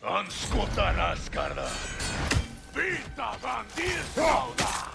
Anskuta raskarda! Pinta bandirskauda!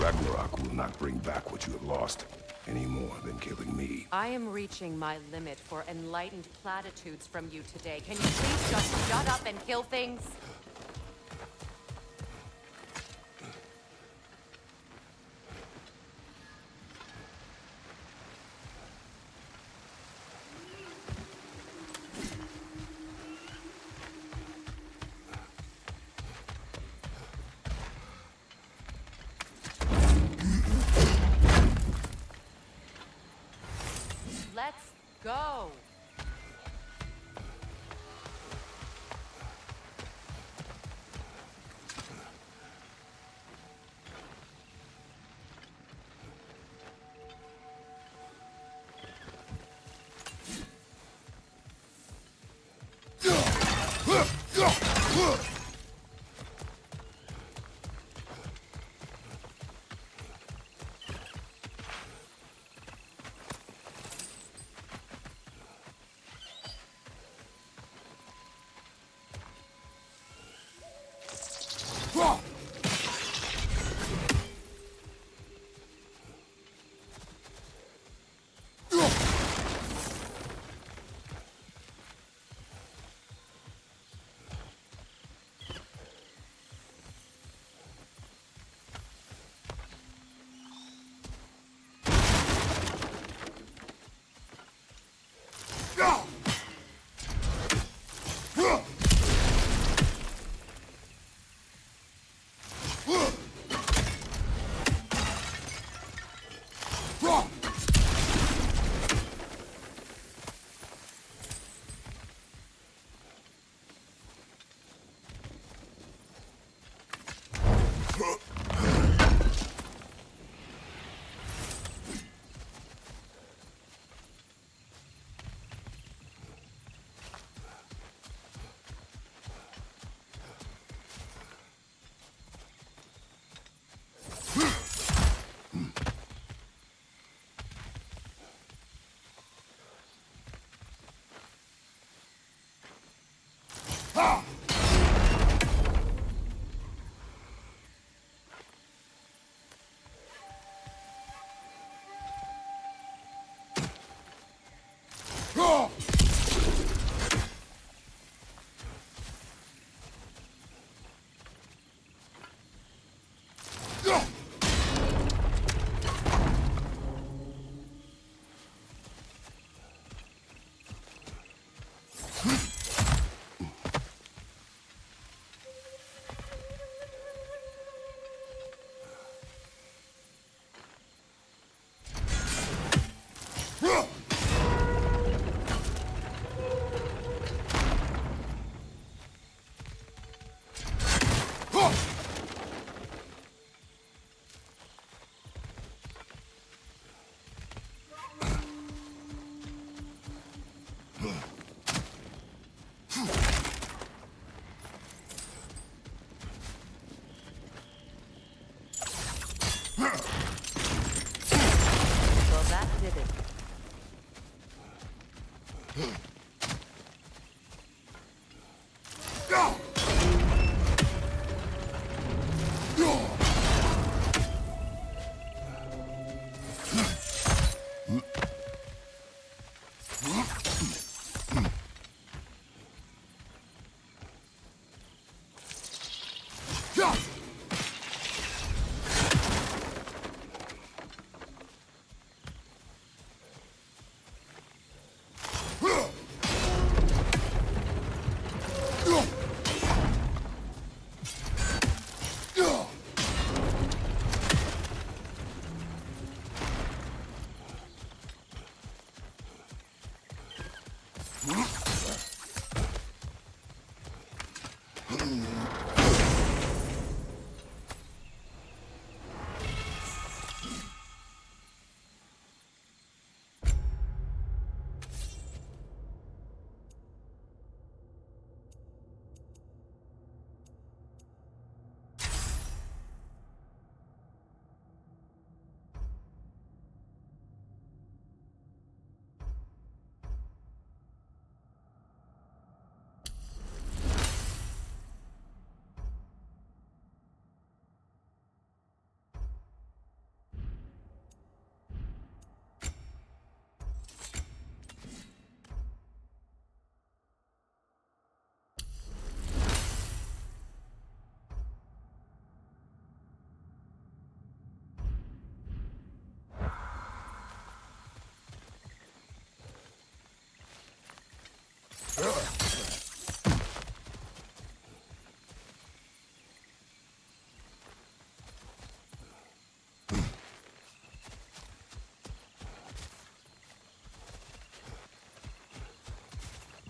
Ragnarok will not bring back what you have lost, any more than killing me. I am reaching my limit for enlightened platitudes from you today. Can you please just shut up and kill things? Let's go. That did it.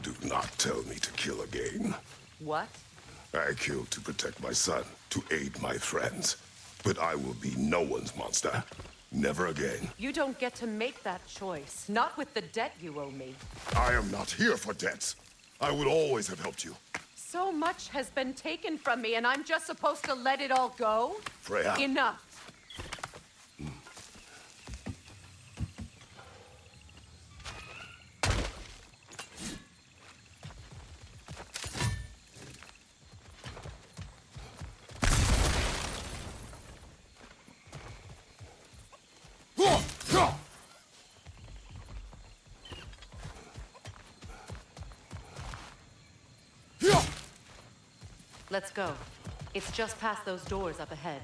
Do not tell me to kill again. What? I killed to protect my son, to aid my friends. But I will be no one's monster. Never again. You don't get to make that choice. Not with the debt you owe me. I am not here for debts. I would always have helped you. So much has been taken from me, and I'm just supposed to let it all go? Freya. Enough. Let's go. It's just past those doors up ahead.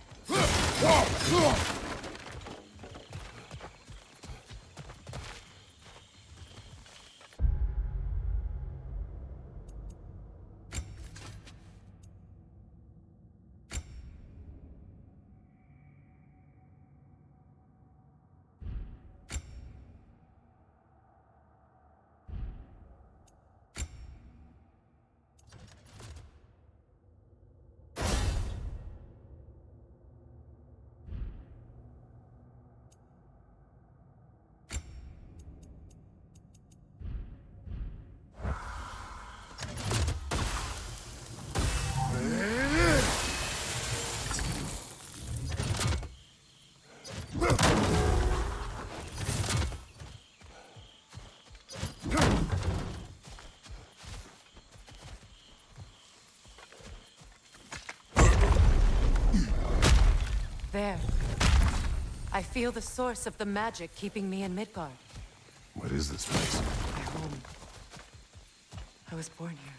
There. I feel the source of the magic keeping me in Midgard. What is this place? My home. I was born here.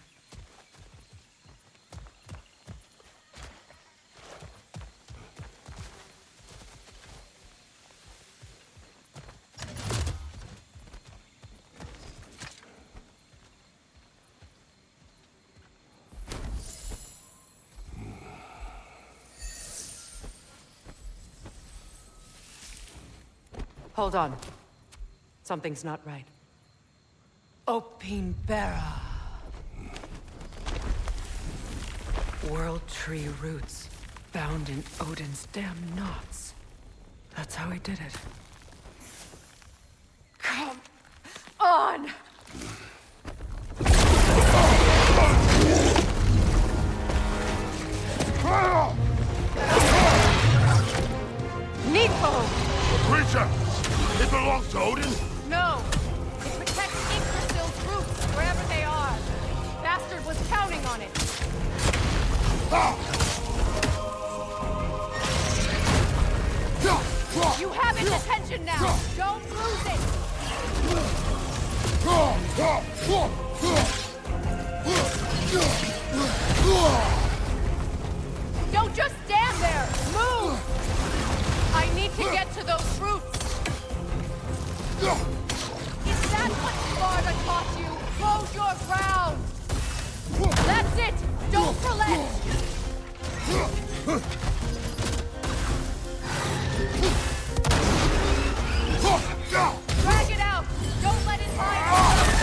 Hold on. Something's not right. Opinbera. World tree roots, bound in Odin's damn knots. That's how he did it. Come on! Nidhogg! Creature! It belongs to Odin? No! It protects Yggdrasil's roots, wherever they are. Bastard was counting on it. You have its attention now! Don't lose it! Don't just stand there! Move! I need to get to those roots! Is that what Sparta taught you? Hold your ground! That's it! Don't relent! Drag it out! Don't let it hide!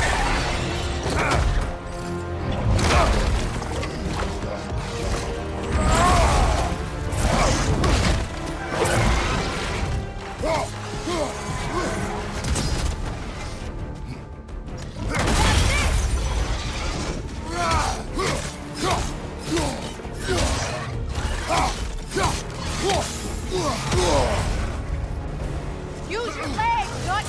Use your legs, not...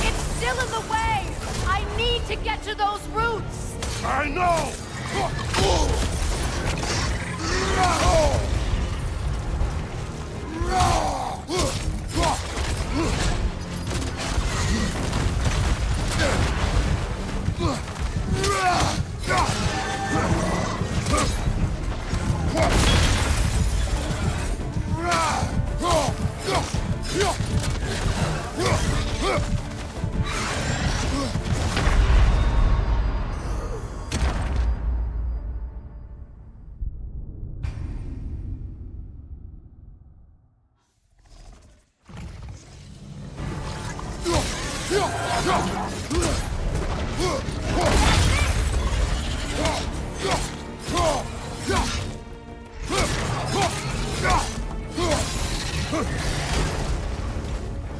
It's still in the way! I need to get to those roots! I know!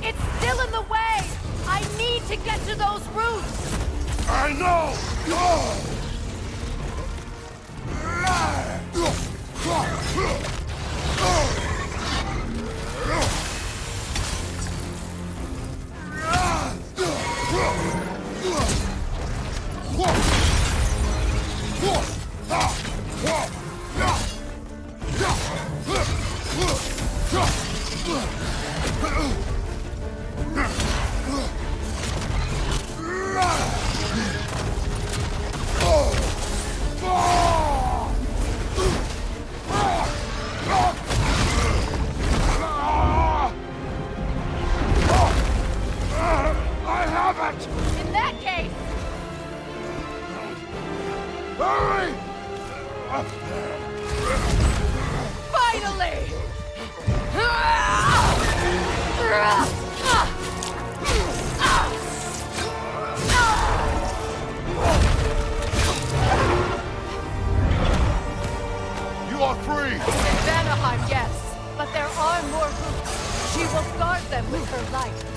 It's still in the way! I need to get to those roots! I know! I have it! In that case, Hurry! finally! You are free! In Vanaheim, yes, but there are more roots. She will guard them with her life.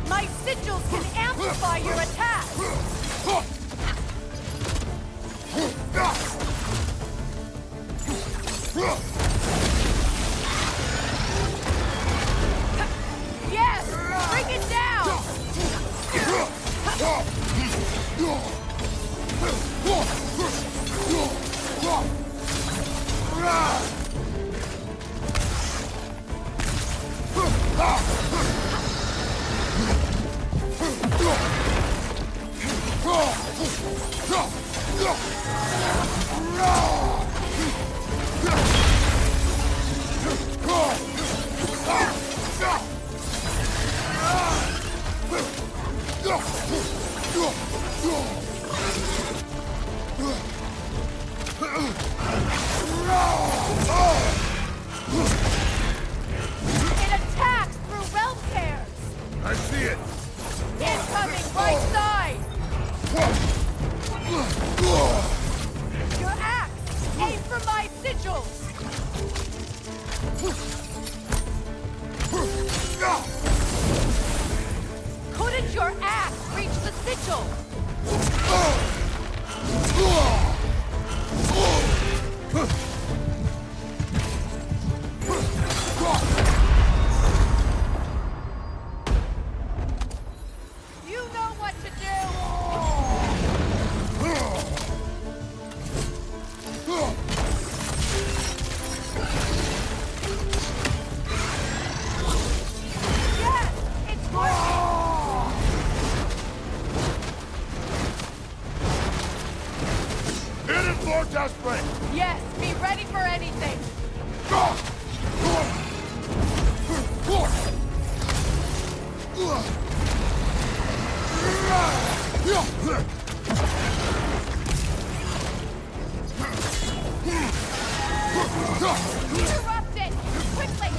My sigils can amplify your attack! Yes! Bring it down! It attacks through realm tears! I see it! Incoming right side! Your axe! Aim for my sigils! Couldn't your axe reach the sigil? You know what to do! Yes! It's working! Hit it, Vortex Break! Yes, be ready for anything! Interrupt it! Quickly!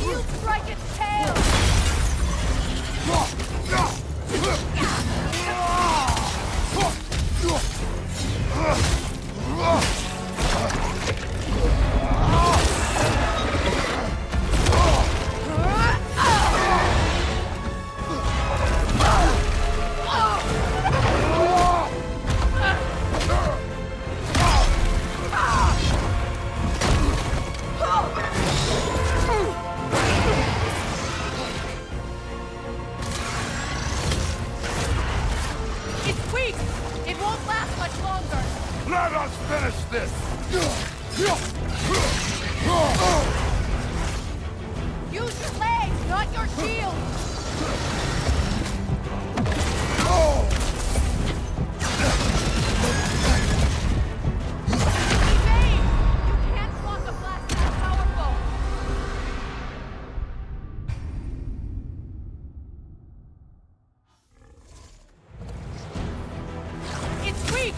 You strike its tail! It's weak! It won't last much longer! Let us finish this! Use your legs, not your shield! Evade! You can't block a blast that powerful! It's weak!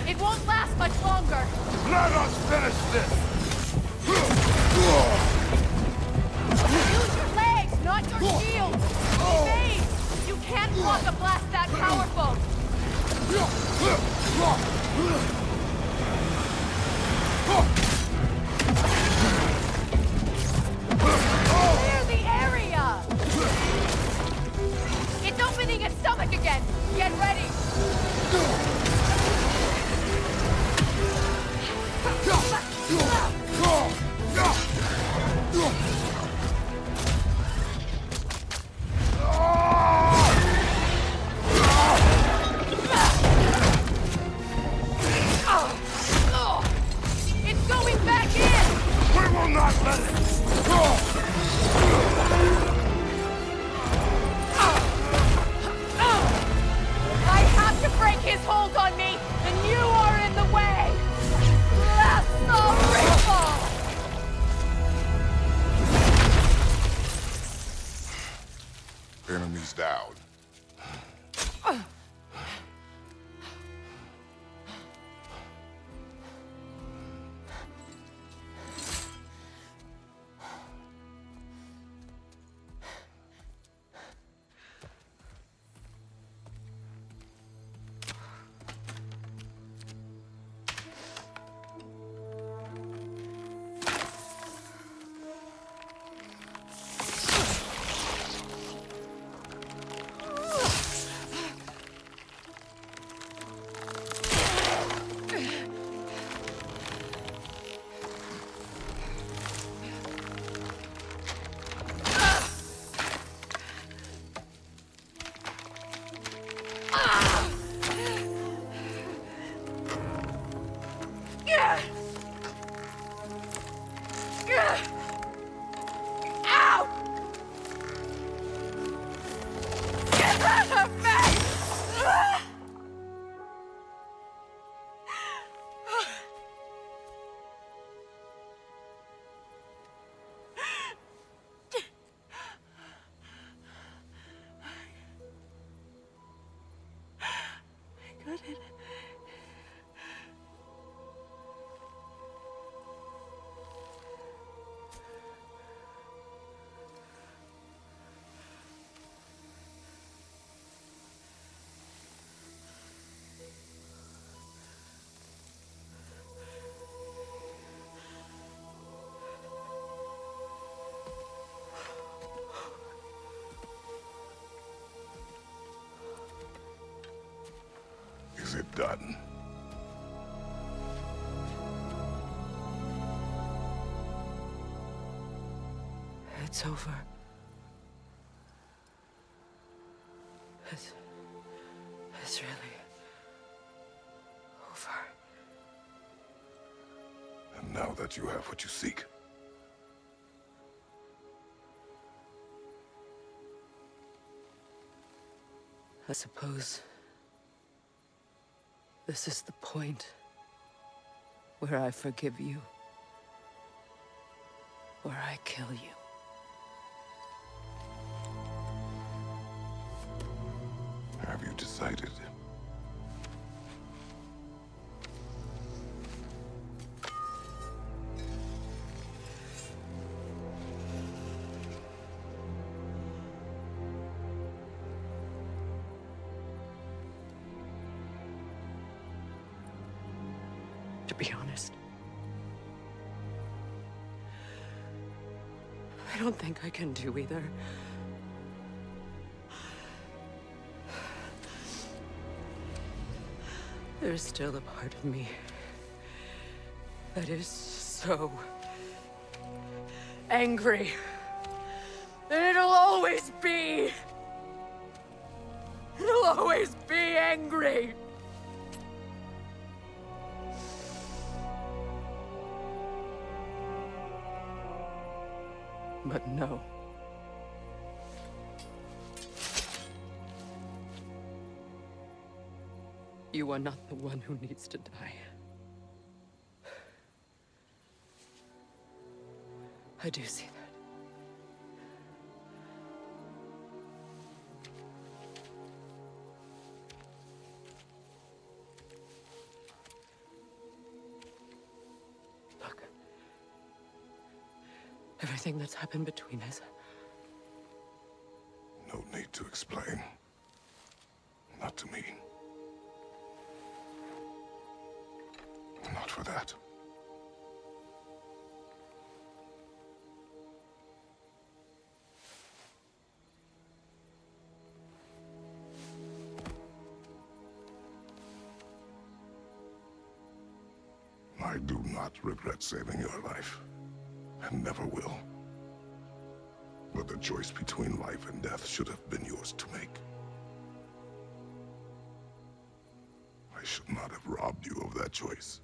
It won't last much longer! Let us finish this! Use your legs, not your shield! Evade! You can't block a blast that powerful! Clear the area! It's opening its stomach again! Get ready! It's going back in! We will not let it! I have to break his hold Is it done? It's over. It's really over. And now that you have what you seek, I suppose this is the point where I forgive you, where I kill you. have you decided? To be honest, I don't think I can do either. There's still a part of me that is so angry. And it'll always be. It'll always be angry. But no. You are not the one who needs to die. I do see that. Look. Everything that's happened between us. No need to explain. Not to me. Not for that. I do not regret saving your life, and never will. But the choice between life and death should have been yours to make. I should not have robbed you of that choice.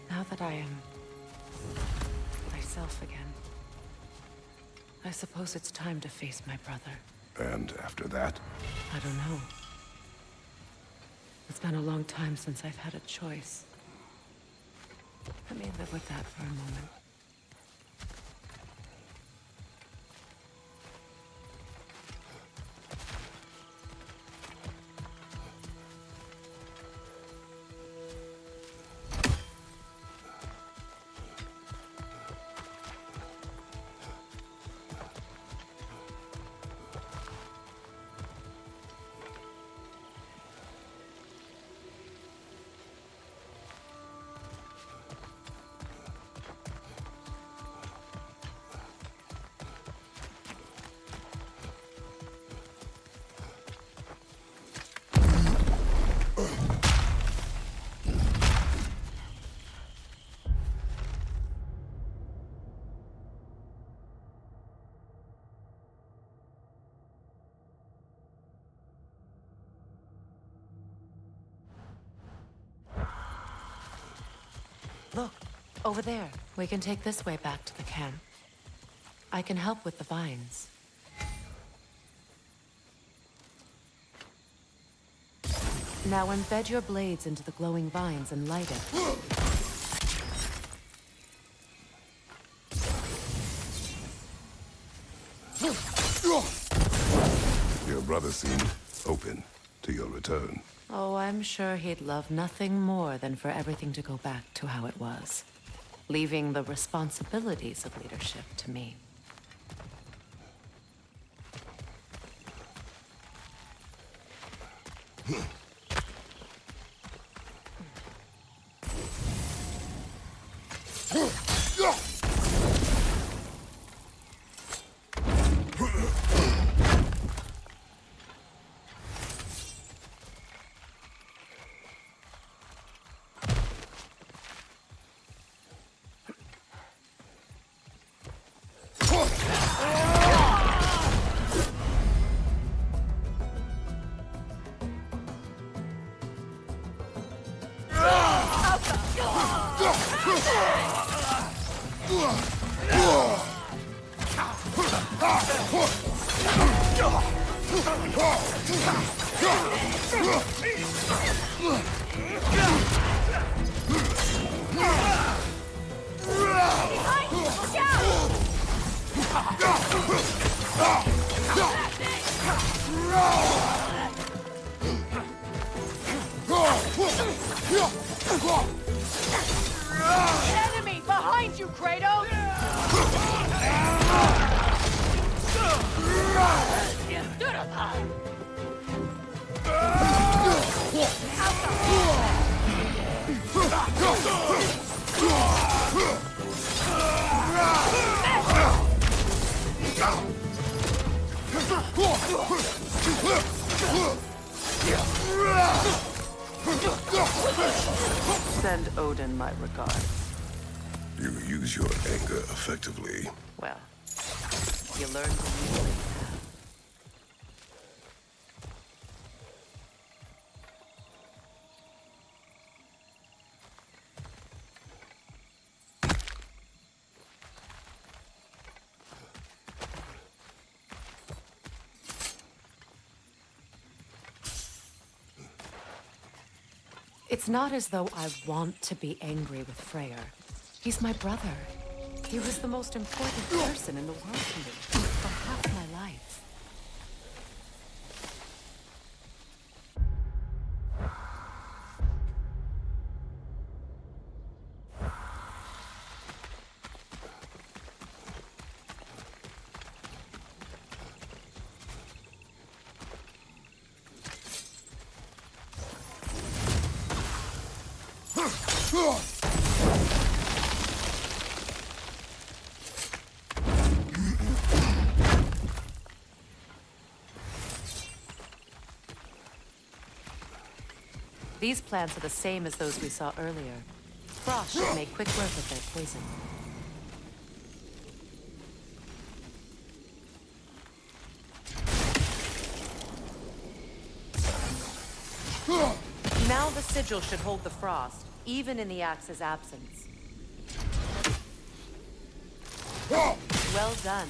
Now that I am myself again, I suppose it's time to face my brother. And after that? I don't know. It's been a long time since I've had a choice. Let me live with that for a moment. Look, over there. We can take this way back to the camp. I can help with the vines. Now embed your blades into the glowing vines and light it. Your brother seemed open to your return. Oh, I'm sure he'd love nothing more than for everything to go back to how it was, leaving the responsibilities of leadership to me. Enemy behind you, Kratos! Send Odin my regards. You use your anger effectively. Well, you learn to use it. It's not as though I want to be angry with Freya. He's my brother. He was the most important person in the world to me for half my life. These plants are the same as those we saw earlier. Frost should make quick work of their poison. Now the sigil should hold the frost, even in the axe's absence. Well done.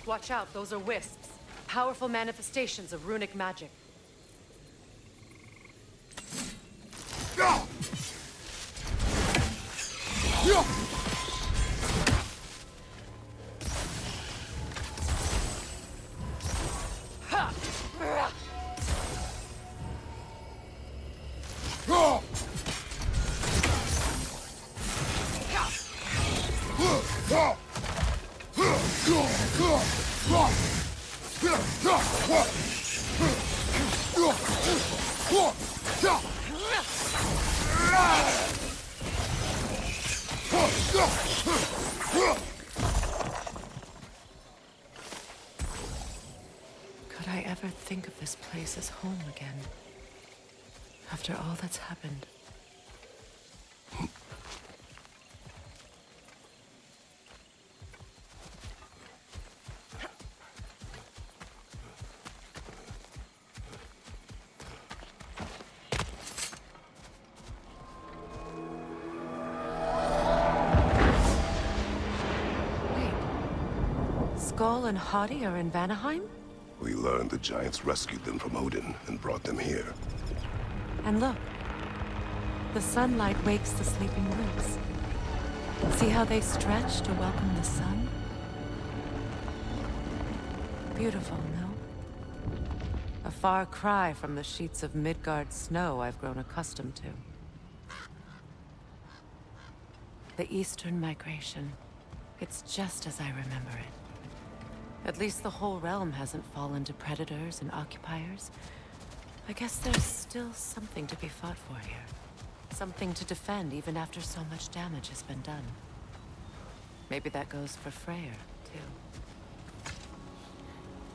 Watch out, those are wisps. Powerful manifestations of runic magic. Could I ever think of this place as home again? After all that's happened. Skull and Hati are in Vanaheim? We learned the giants rescued them from Odin and brought them here. And look. The sunlight wakes the sleeping roots. See how they stretch to welcome the sun? Beautiful, no? A far cry from the sheets of Midgard snow I've grown accustomed to. The Eastern Migration. It's just as I remember it. At least the whole realm hasn't fallen to predators and occupiers. I guess there's still something to be fought for here. Something to defend even after so much damage has been done. Maybe that goes for Freya,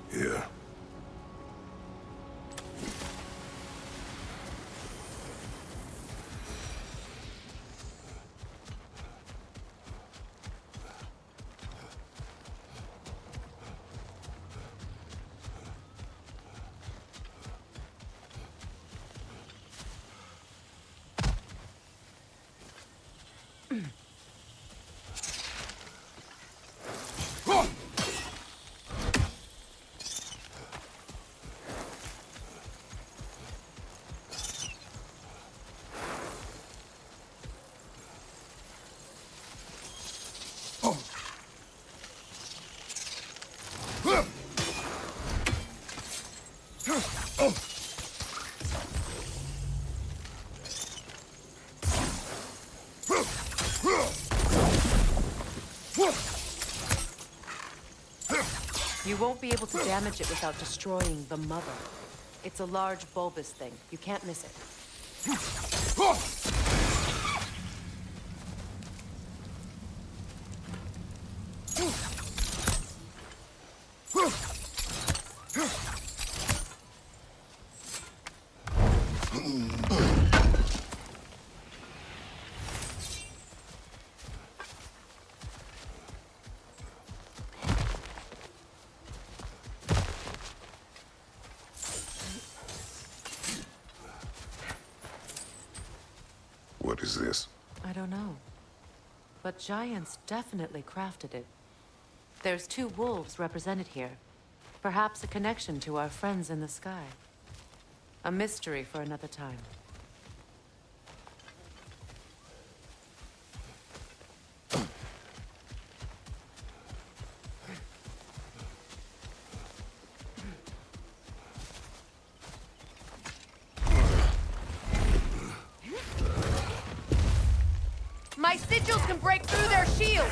too. Yeah. You won't be able to damage it without destroying the mother. It's a large bulbous thing. You can't miss it. What is this? I don't know. But giants definitely crafted it. There's 2 wolves represented here. Perhaps a connection to our friends in the sky. A mystery for another time. My sigils can break through their shields!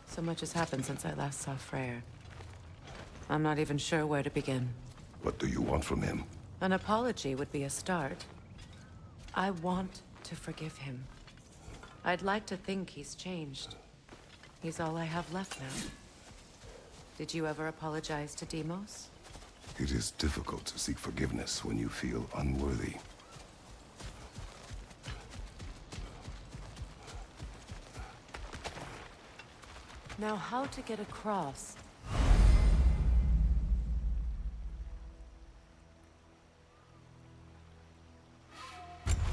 So much has happened since I last saw Freya. I'm not even sure where to begin. What do you want from him? An apology would be a start. I want to forgive him. I'd like to think he's changed. He's all I have left now. Did you ever apologize to Deimos? It is difficult to seek forgiveness when you feel unworthy. Now, how to get across?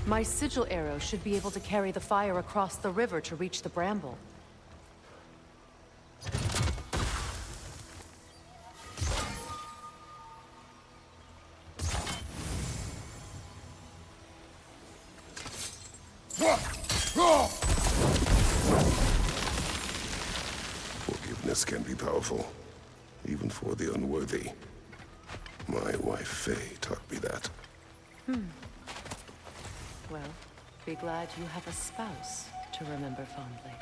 My sigil arrow should be able to carry the fire across the river to reach the bramble. Forgiveness can be powerful, even for the unworthy. My wife, Faye, taught me that. Well, be glad you have a spouse to remember fondly.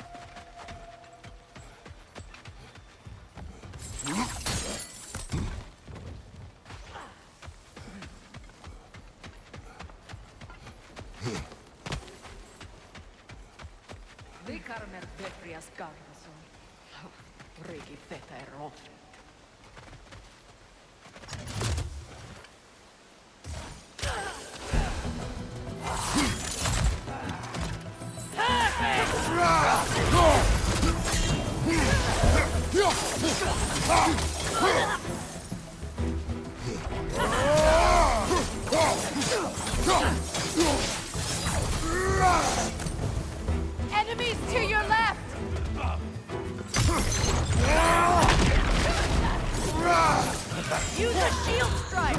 Vikarmer Veprias Garvason. Rigi Feta Ero. Enemies to your left! Use a shield strike!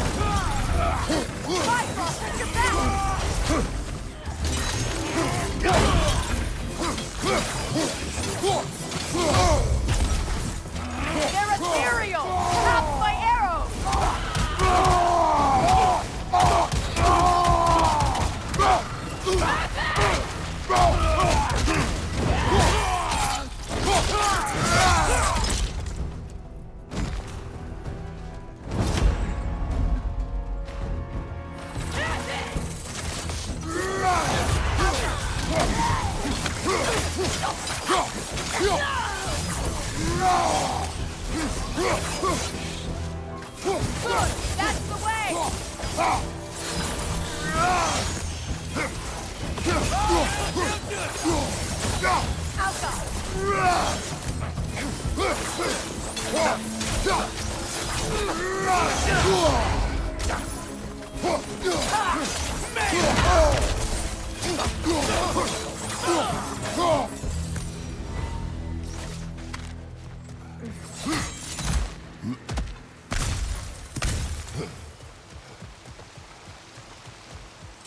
Bifrost at your back! They're ethereal! Trapped by arrows! Good! That's the way! Alka!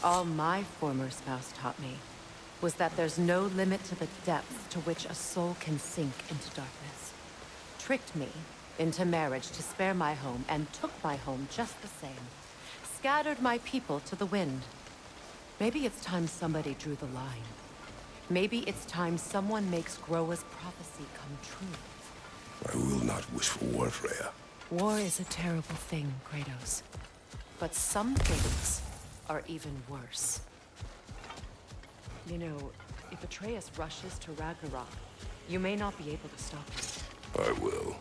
All my former spouse taught me was that there's no limit to the depth to which a soul can sink into darkness. Tricked me into marriage to spare my home and took my home just the same. Scattered my people to the wind. Maybe it's time somebody drew the line. Maybe it's time someone makes Groa's prophecy come true. I will not wish for war, Freya. War is a terrible thing, Kratos. But some things are even worse. You know, if Atreus rushes to Ragnarok, you may not be able to stop him. I will.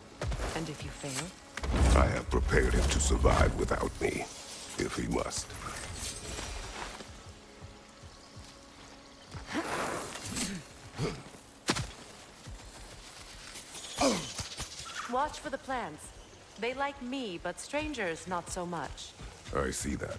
And if you fail? I have prepared him to survive without me, if he must. Watch for the plants. They like me, but strangers not so much. I see that.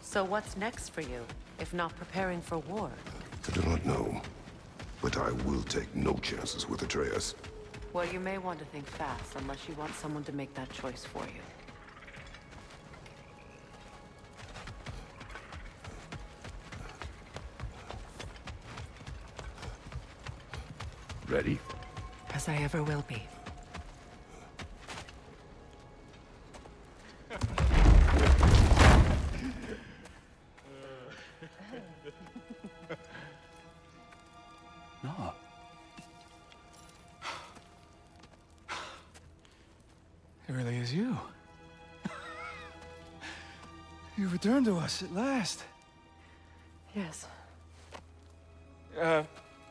So what's next for you, if not preparing for war? I do not know, but I will take no chances with Atreus. Well, you may want to think fast, unless you want someone to make that choice for you. Ready? As I ever will be. No. It really is you. You returned to us at last. Yes.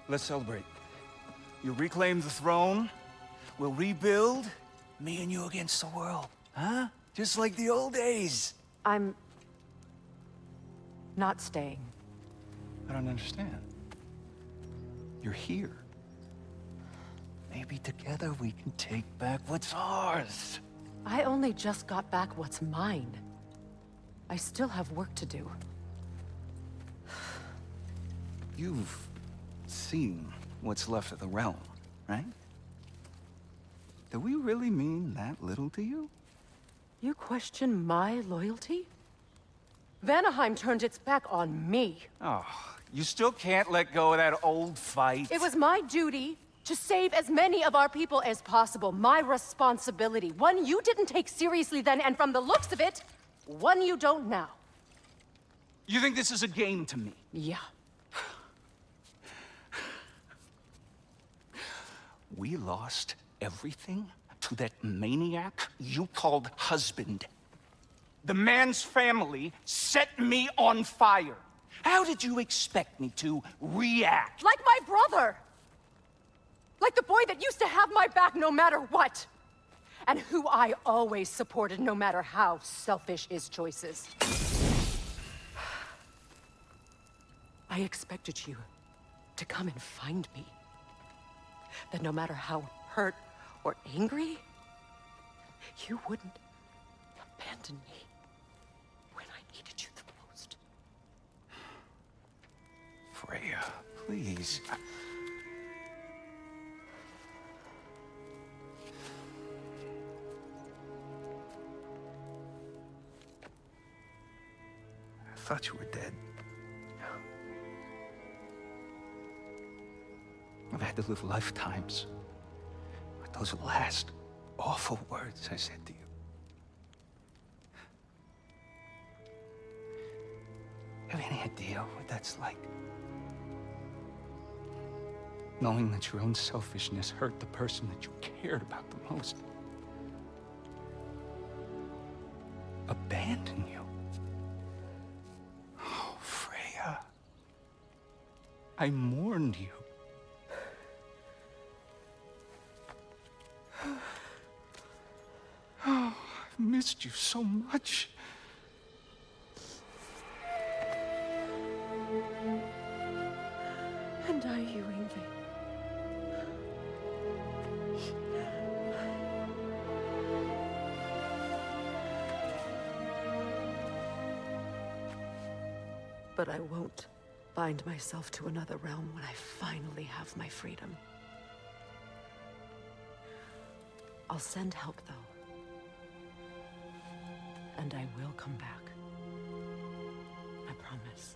Let's celebrate. You reclaim the throne, we'll rebuild, me and you against the world. Huh? Just like the old days. I'm... not staying. I don't understand. You're here. Maybe together we can take back what's ours. I only just got back what's mine. I still have work to do. You've seen what's left of the realm, right? Do we really mean that little to you? You question my loyalty? Vanaheim turned its back on me. Oh, you still can't let go of that old fight? It was my duty to save as many of our people as possible. My responsibility. One you didn't take seriously then, and from the looks of it, one you don't now. You think this is a game to me? Yeah. We lost everything to that maniac you called husband. The man's family set me on fire. How did you expect me to react? Like my brother! Like the boy that used to have my back no matter what! And who I always supported no matter how selfish his choices. I expected you to come and find me. That no matter how hurt or angry, you wouldn't abandon me when I needed you the most. Freya, please. I thought you were dead. I've had to live lifetimes with those last awful words I said to you. Have any idea what that's like? Knowing that your own selfishness hurt the person that you cared about the most. Abandon you. Oh, Freya. I mourned you. Oh, I've missed you so much. And I you, Ingvi. But I won't bind myself to another realm when I finally have my freedom. I'll send help, though. And I will come back. I promise.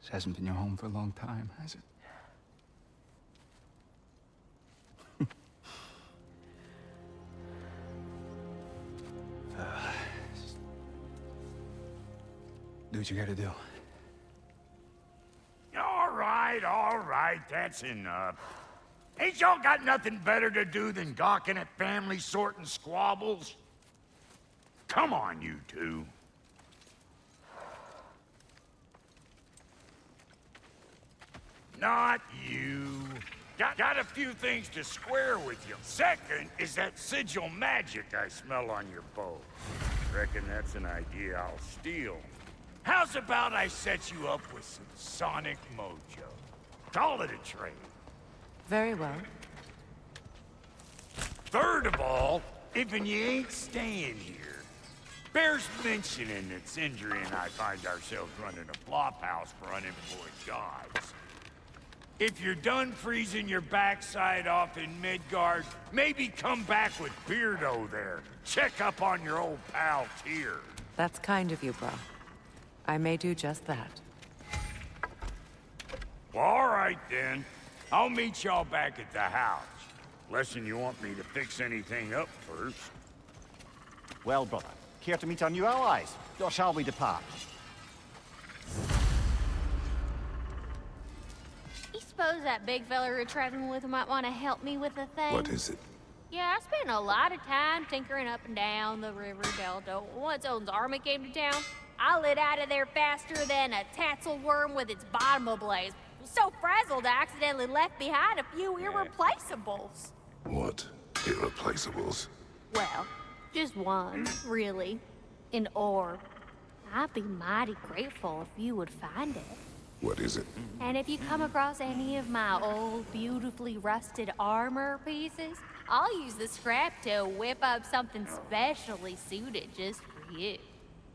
This hasn't been your home for a long time, has it? Do what you gotta do. All right, that's enough. Ain't y'all got nothing better to do than gawking at family sorting squabbles? Come on, you two. Not you. Got a few things to square with you. Second is that sigil magic I smell on your bow. Reckon that's an idea I'll steal. How's about I set you up with some sonic mojo? Call it a trade. Very well. Third of all, if you ain't staying here, bears mentioning that Sindri and I find ourselves running a flop house for unemployed gods. If you're done freezing your backside off in Midgard, maybe come back with Beardo there. Check up on your old pal Tyr. That's kind of you, bro. I may do just that. All right, then. I'll meet y'all back at the house. Lesson you want me to fix anything up first. Well, brother, care to meet our new allies? Or shall we depart? You suppose that big fella you're traveling with might want to help me with a thing? What is it? Yeah, I spent a lot of time tinkering up and down the river delta. Once Odin's army came to town, I lit out of there faster than a tassel worm with its bottom ablaze. So frazzled I accidentally left behind a few irreplaceables. What? Irreplaceables? Well, just one, really. An orb. I'd be mighty grateful if you would find it. What is it? And if you come across any of my old, beautifully rusted armor pieces, I'll use the scrap to whip up something specially suited just for you.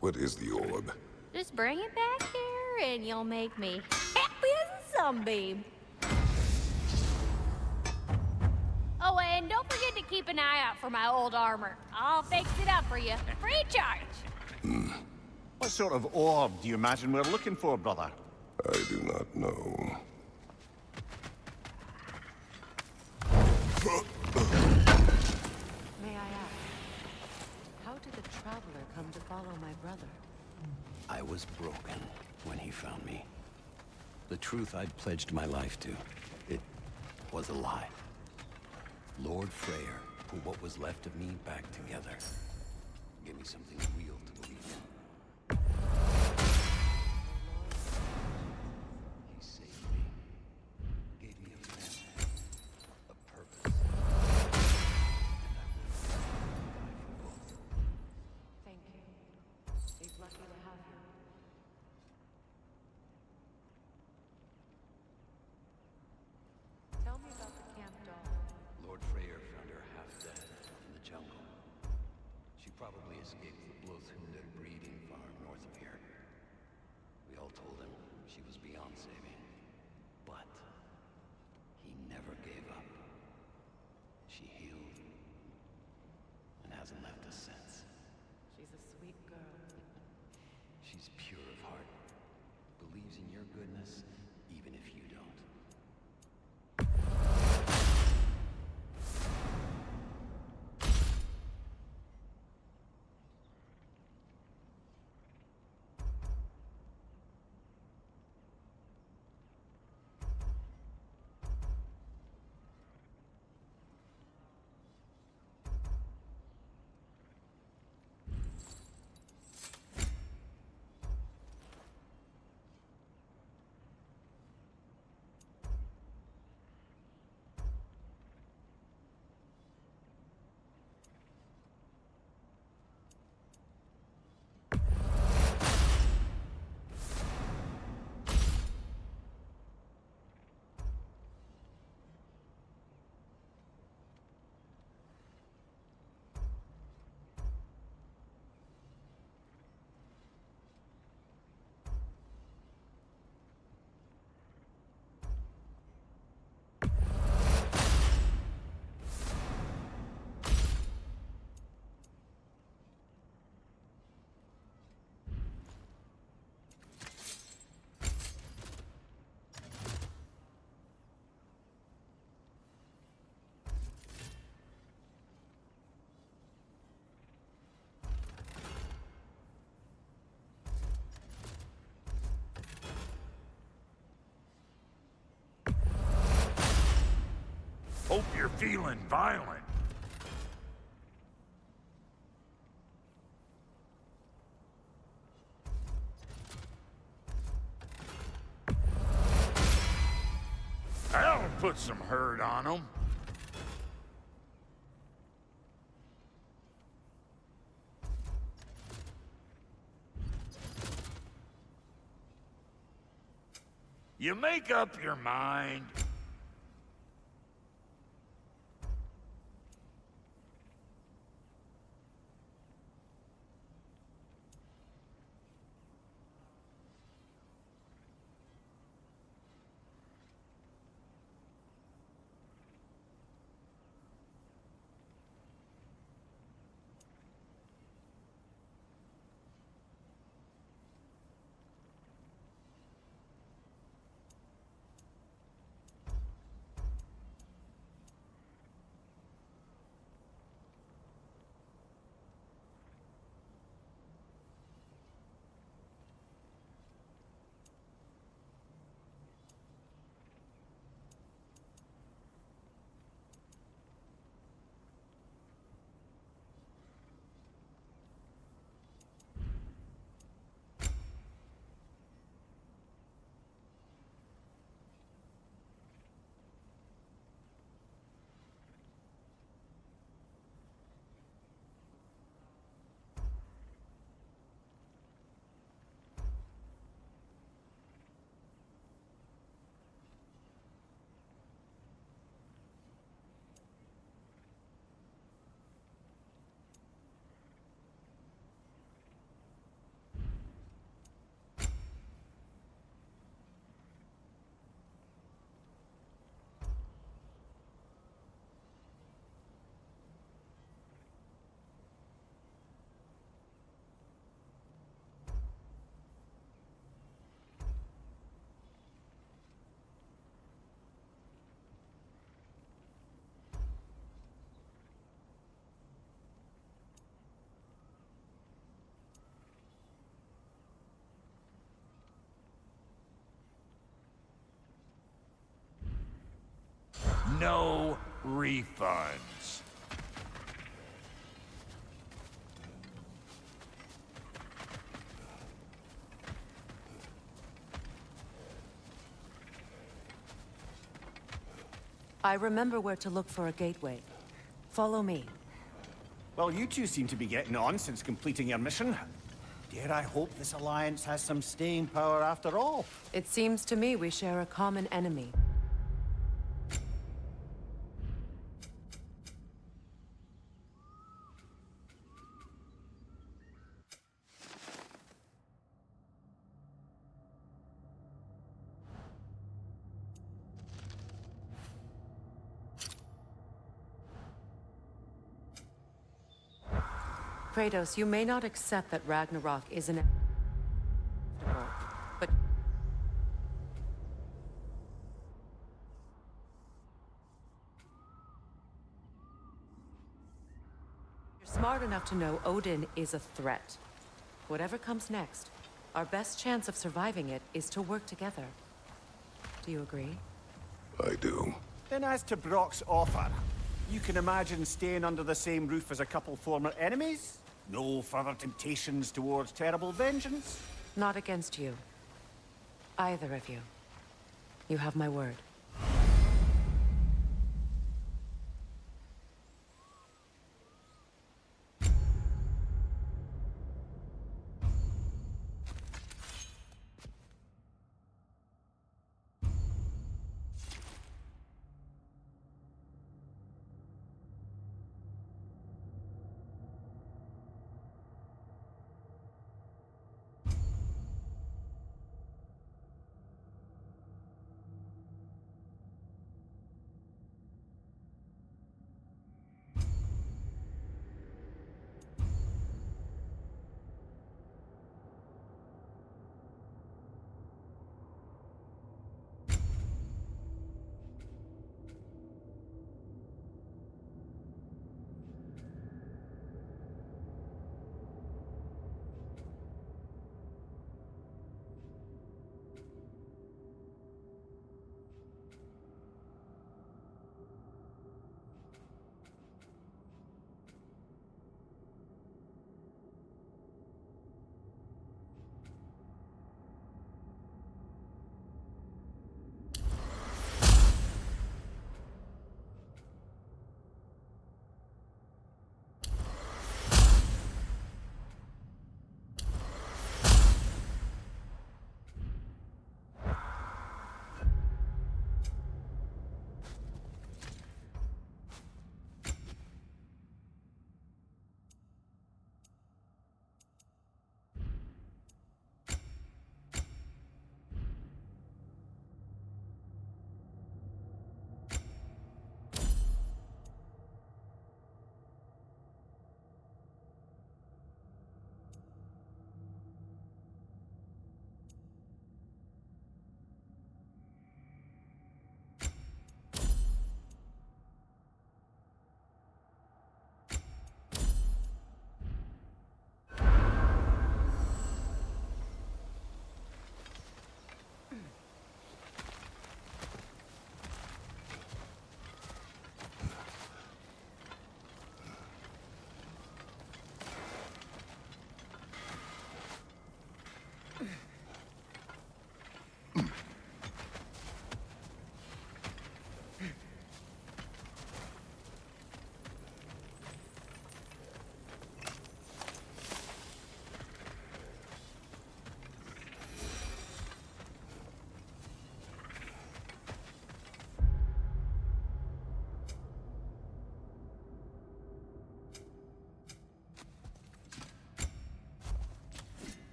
What is the orb? Just bring it back here and you'll make me happy as a sunbeam. Oh, and don't forget to keep an eye out for my old armor. I'll fix it up for you, free of charge. What sort of orb do you imagine we're looking for, brother? I do not know. May I ask, how did the Traveler come to follow my brother? I was broken when he found me. The truth I'd pledged my life to, it was a lie. Lord Freya put what was left of me back together. Gave me something real to believe in. He saved me. Gave me a family, a purpose. And I will die for both. Thank you. He's lucky to have you. Tell me about the camp doll. Lord Freya found her half dead in the jungle. She probably escaped the Blothunde breeding farm north of here. We all told him she was beyond saving. But he never gave up. She healed and hasn't left us since. She's a sweet girl. She's pure of heart. Believes in your goodness, even if you don't. Hope you're feeling violent. put some hurt on them. You make up your mind. No refunds. I remember where to look for a gateway. Follow me. Well, you two seem to be getting on since completing your mission. Dare I hope this alliance has some staying power after all? It seems to me we share a common enemy. Kratos, you may not accept that Ragnarok is an but you're smart enough to know Odin is a threat. Whatever comes next, our best chance of surviving it is to work together. Do you agree? I do. Then as to Brock's offer, you can imagine staying under the same roof as a couple former enemies? No further temptations towards terrible vengeance? Not against you. Either of you. You have my word.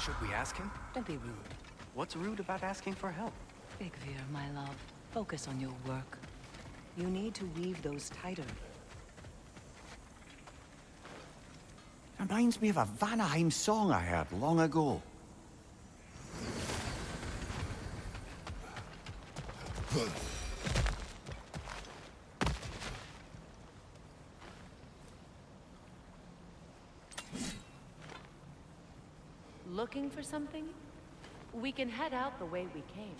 Should we ask him? Don't be rude. What's rude about asking for help? Vigvir, my love, focus on your work. You need to weave those tighter. Reminds me of a Vanaheim song I heard long ago. Looking for something? We can head out the way we came.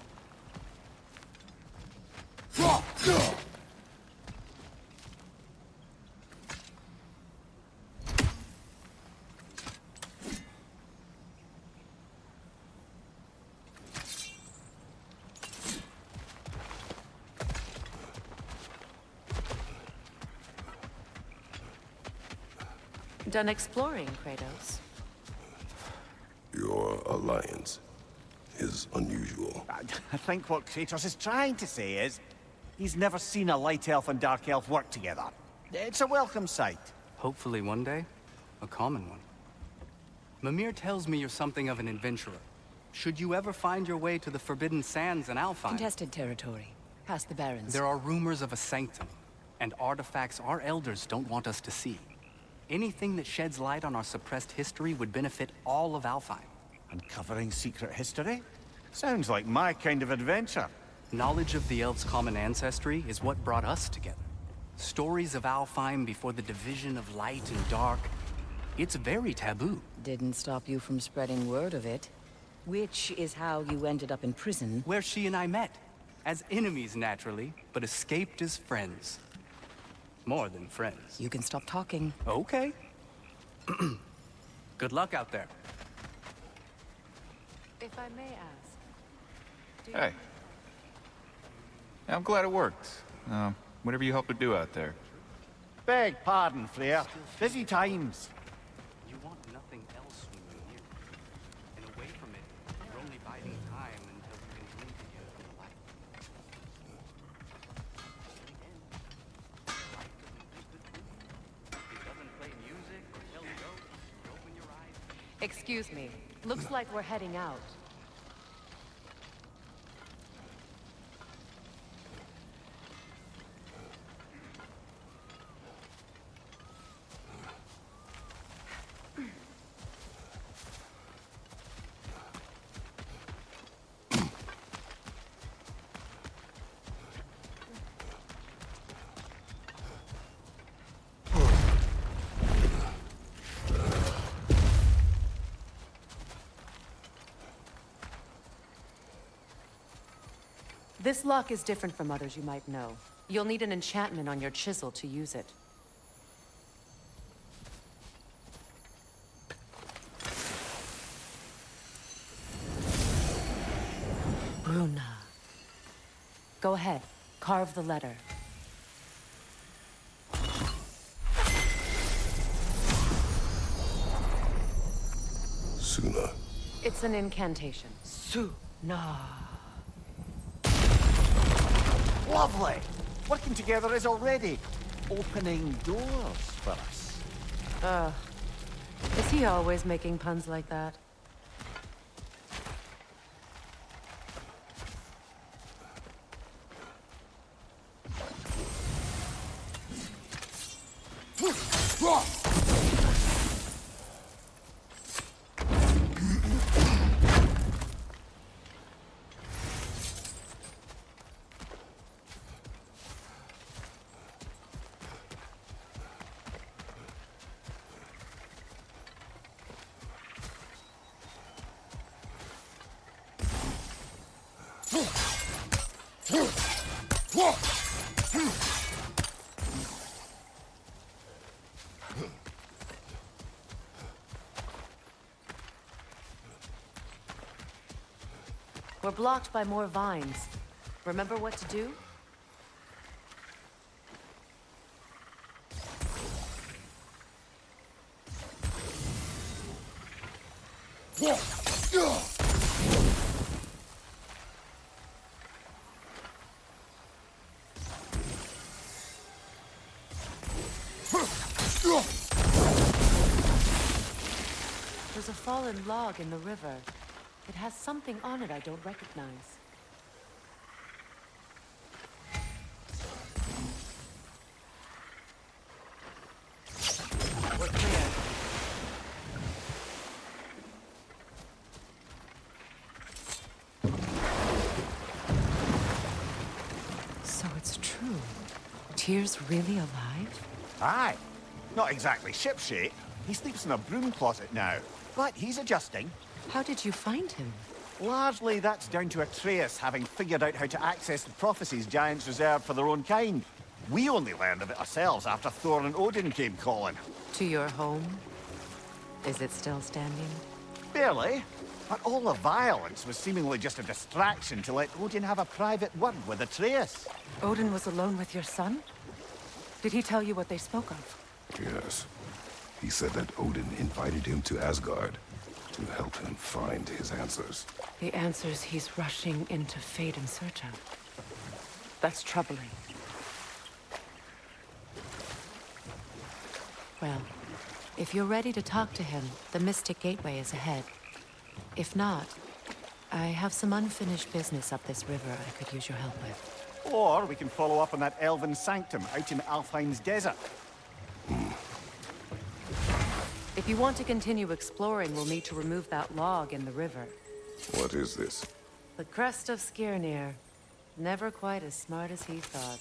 Done exploring, Kratos? Your alliance is unusual. I think what Kratos is trying to say is, he's never seen a light elf and dark elf work together. It's a welcome sight. Hopefully one day, a common one. Mimir tells me you're something of an adventurer. Should you ever find your way to the Forbidden Sands in Alfheim... Contested territory. Past the Barrens. There are rumors of a sanctum, and artifacts our elders don't want us to see. Anything that sheds light on our suppressed history would benefit all of Alfheim. Uncovering secret history? Sounds like my kind of adventure. Knowledge of the elves' common ancestry is what brought us together. Stories of Alfheim before the division of light and dark. It's very taboo. Didn't stop you from spreading word of it. Which is how you ended up in prison. Where she and I met. As enemies, naturally, but escaped as friends. More than friends. You can stop talking. Okay. Good luck out there. If I may ask... Hey. Yeah, I'm glad it worked. Whatever you hope to do out there. Beg pardon, Freya. Busy times. You want nothing else when you're here. And away from it, you're only biding time until you can glean together from the light. It doesn't play music or tell jokes or open your eyes. Excuse me. Looks like we're heading out. This lock is different from others you might know. You'll need an enchantment on your chisel to use it. Bruna. Go ahead. Carve the letter. Suna. It's an incantation. Suna. Lovely! Working together is already opening doors for us. Is he always making puns like that? We're blocked by more vines. Remember what to do? was a fallen log in the river. It has something on it I don't recognize. We're clear. So it's true. Tyr's really alive? Aye. Not exactly shipshape. He sleeps in a broom closet now. But he's adjusting. How did you find him? Largely, that's down to Atreus having figured out how to access the prophecies giants reserved for their own kind. We only learned of it ourselves after Thor and Odin came calling. To your home? Is it still standing? Barely. But all the violence was seemingly just a distraction to let Odin have a private word with Atreus. Odin was alone with your son? Did he tell you what they spoke of? Yes. He said that Odin invited him to Asgard to help him find his answers. The answers he's rushing into fate in search of. That's troubling. Well, if you're ready to talk to him, the Mystic Gateway is ahead. If not, I have some unfinished business up this river I could use your help with. Or we can follow up on that elven sanctum out in Alfheim's desert. If you want to continue exploring, we'll need to remove that log in the river. What is this? The crest of Skirnir. Never quite as smart as he thought.